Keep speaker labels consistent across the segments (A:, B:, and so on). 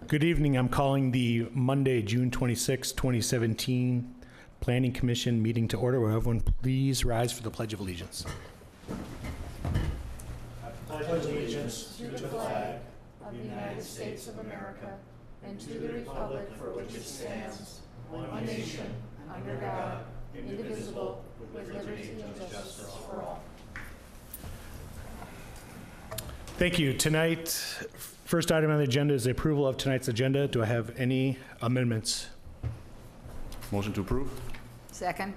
A: Good evening. I'm calling the Monday, June 26, 2017 Planning Commission meeting to order. Will everyone please rise for the Pledge of Allegiance?
B: I pledge allegiance to the flag of the United States of America and to the republic for which it stands, one nation, under God, indivisible, with liberty and justice for all.
A: Thank you. Tonight, first item on the agenda is the approval of tonight's agenda. Do I have any amendments?
C: Motion to approve.
D: Second.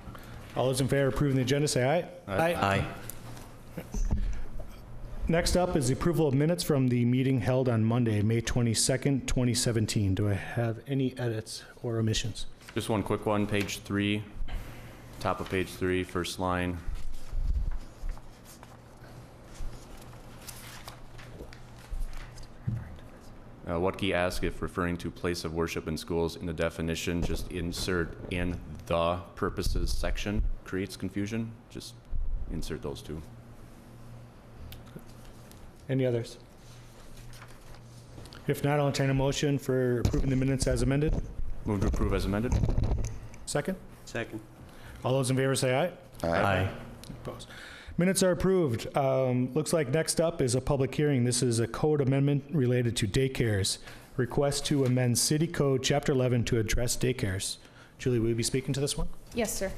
A: All those in favor of approving the agenda, say aye.
C: Aye.
A: Next up is the approval of minutes from the meeting held on Monday, May 22nd, 2017. Do I have any edits or omissions?
C: Just one quick one, page 3, top of page 3, first line. Watke asked if referring to place of worship in schools in the definition, just insert in the purposes section creates confusion. Just insert those two.
A: Any others? If not, I'll entertain a motion for approving the minutes as amended.
C: Move to approve as amended.
A: Second?
E: Second.
A: All those in favor say aye.
C: Aye.
A: Opposed. Minutes are approved. Looks like next up is a public hearing. This is a code amendment related to daycares. Request to amend City Code Chapter 11 to address daycares. Julie, will you be speaking to this one?
B: Yes, sir.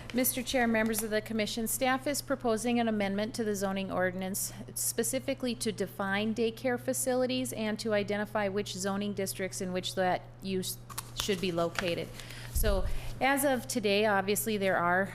B: Mr. Chair, members of the commission, staff is proposing an amendment to the zoning ordinance specifically to define daycare facilities and to identify which zoning districts in which that use should be located. So as of today, obviously there are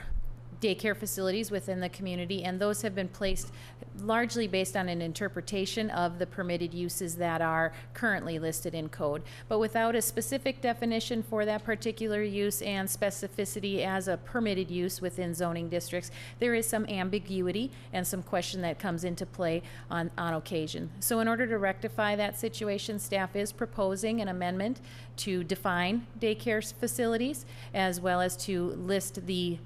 B: daycare facilities within the community, and those have been placed largely based on an interpretation of the permitted uses that are currently listed in code, but without a specific definition for that particular use and specificity as a permitted use within zoning districts, there is some ambiguity and some question that comes into play on occasion. So in order to rectify that situation, staff is proposing an amendment to define daycare facilities as well as to list the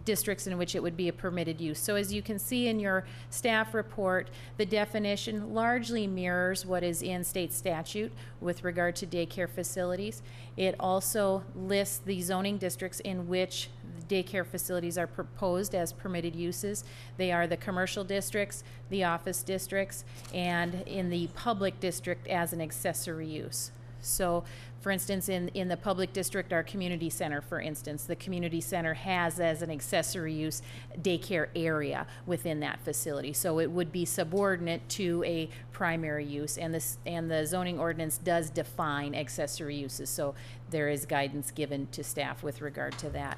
B: districts in which it would be a permitted use. So as you can see in your staff report, the definition largely mirrors what is in state statute with regard to daycare facilities. It also lists the zoning districts in which daycare facilities are proposed as permitted uses. They are the commercial districts, the office districts, and in the public district as an accessory use. So, for instance, in the public district, our community center, for instance, the community center has as an accessory use daycare area within that facility. So it would be subordinate to a primary use, and the zoning ordinance does define accessory uses. So there is guidance given to staff with regard to that.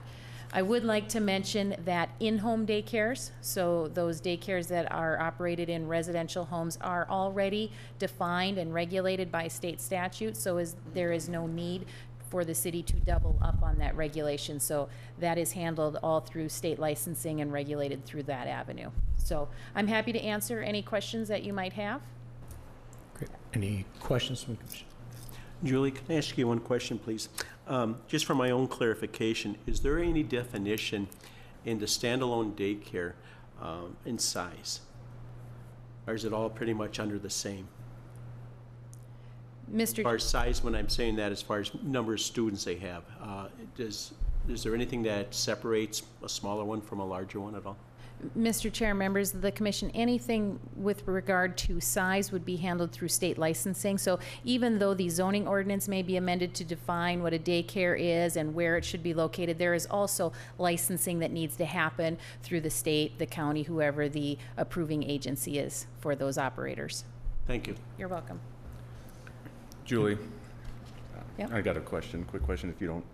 B: I would like to mention that in-home daycares, so those daycares that are operated in residential homes, are already defined and regulated by state statute, so there is no need for the city to double up on that regulation. So that is handled all through state licensing and regulated through that avenue. So I'm happy to answer any questions that you might have.
A: Great. Any questions from the commission?
E: Julie, can I ask you one question, please? Just for my own clarification, is there any definition in the standalone daycare in size? Or is it all pretty much under the same? As far as size, when I'm saying that, as far as number of students they have, is there anything that separates a smaller one from a larger one at all?
B: Mr. Chair, members of the commission, anything with regard to size would be handled through state licensing. So even though the zoning ordinance may be amended to define what a daycare is and where it should be located, there is also licensing that needs to happen through the state, the county, whoever the approving agency is for those operators.
E: Thank you.
B: You're welcome.
C: Julie,
B: Yep.
C: I got a question, quick question if you don't.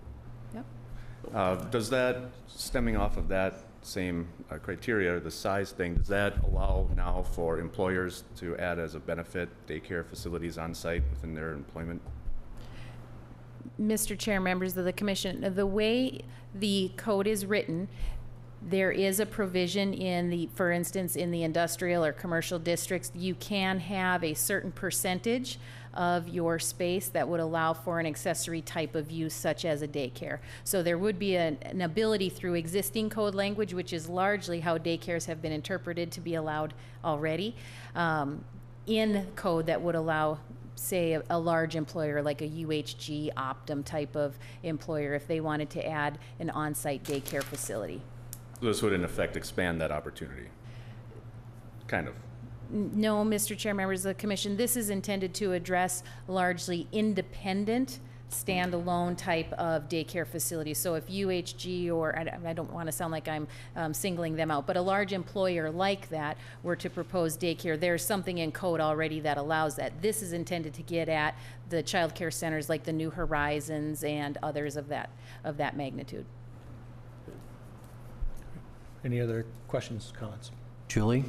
B: Yep.
C: Does that, stemming off of that same criteria, the size thing, does that allow now for employers to add as a benefit daycare facilities on site within their employment?
B: Mr. Chair, members of the commission, the way the code is written, there is a provision in the, for instance, in the industrial or commercial districts, you can have a certain percentage of your space that would allow for an accessory type of use such as a daycare. So there would be an ability through existing code language, which is largely how daycares have been interpreted to be allowed already, in code that would allow say, a large employer like a UHG, Optum type of employer, if they wanted to add an on-site daycare facility.
C: This would in effect expand that opportunity. Kind of.
B: No, Mr. Chair, members of the commission, this is intended to address largely independent, standalone type of daycare facilities. So if UHG, or I don't want to sound like I'm singling them out, but a large employer like that were to propose daycare, there's something in code already that allows that. This is intended to get at the child care centers like the New Horizons and others of that magnitude.
A: Any other questions, comments?
D: Julie?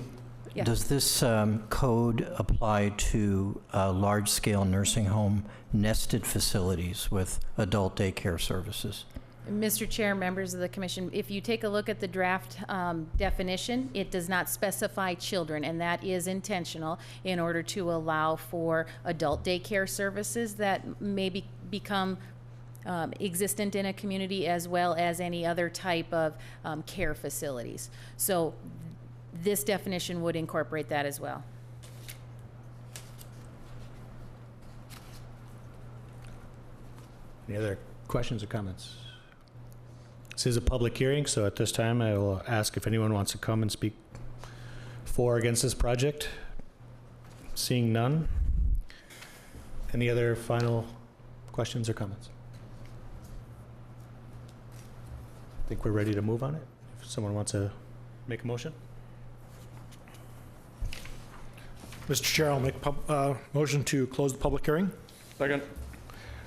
B: Yeah.
D: Does this code apply to large-scale nursing home nested facilities with adult daycare services?
B: Mr. Chair, members of the commission, if you take a look at the draft definition, it does not specify children, and that is intentional in order to allow for adult daycare services that may become existent in a community, as well as any other type of care facilities. So this definition would incorporate that as well.
A: Any other questions or comments? This is a public hearing, so at this time I will ask if anyone wants to come and speak for or against this project. Seeing none. Any other final questions or comments? I think we're ready to move on it. If someone wants to make a motion.
F: Mr. Chair, I'll make a motion to close the public hearing.
C: Second.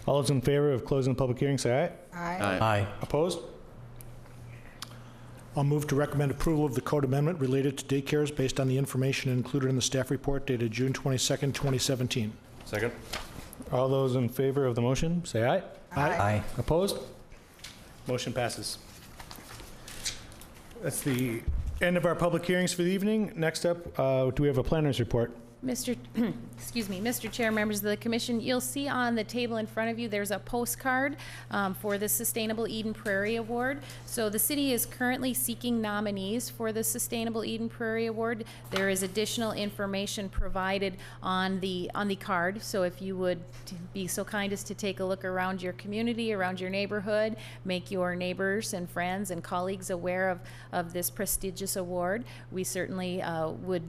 A: All those in favor of closing the public hearing, say aye.
D: Aye.
A: Opposed?
F: I'll move to recommend approval of the code amendment related to daycares based on the information included in the staff report dated June 22nd, 2017.
C: Second.
A: All those in favor of the motion, say aye.
D: Aye.
A: Opposed? Motion passes. That's the end of our public hearings for the evening. Next up, do we have a planner's report?
B: Excuse me, Mr. Chair, members of the commission, you'll see on the table in front of you, there's a postcard for the Sustainable Eden Prairie Award. So the city is currently seeking nominees for the Sustainable Eden Prairie Award. There is additional information provided on the card. So if you would be so kind as to take a look around your community, around your neighborhood, make your neighbors and friends and colleagues aware of this prestigious award. We certainly would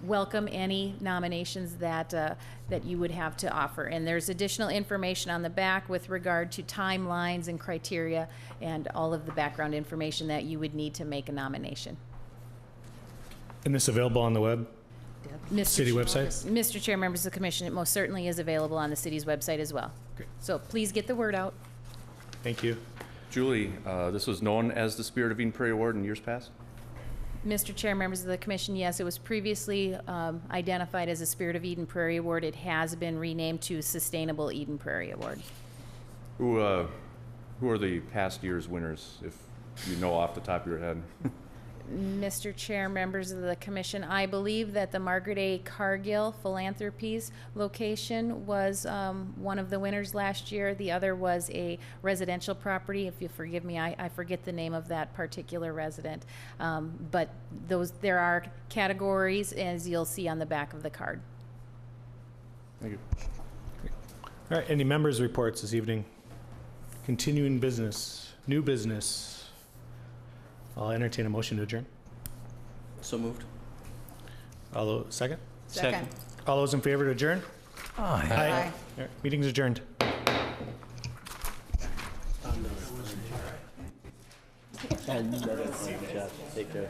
B: welcome any nominations that you would have to offer. And there's additional information on the back with regard to timelines and criteria and all of the background information that you would need to make a nomination.
A: And this available on the web? City website?
B: Mr. Chair, members of the commission, it most certainly is available on the city's website as well.
A: Great.
B: So please get the word out.
A: Thank you.
C: Julie, this was known as the Spirit of Eden Prairie Award in years past?
B: Mr. Chair, members of the commission, yes, it was previously identified as a Spirit of Eden Prairie Award. It has been renamed to Sustainable Eden Prairie Award.
C: Who are the past year's winners, if you know off the top of your head?
B: Mr. Chair, members of the commission, I believe that the Margaret A. Cargill Philanthropies location was one of the winners last year. The other was a residential property. If you forgive me, I forget the name of that particular resident. But there are categories, as you'll see on the back of the card.
C: Thank you.
A: All right, any members' reports this evening? Continuing business, new business. I'll entertain a motion to adjourn.
E: So moved.
A: Second?
E: Second.
A: All those in favor to adjourn?
D: Aye.
A: All right, meeting's adjourned.
E: And take care.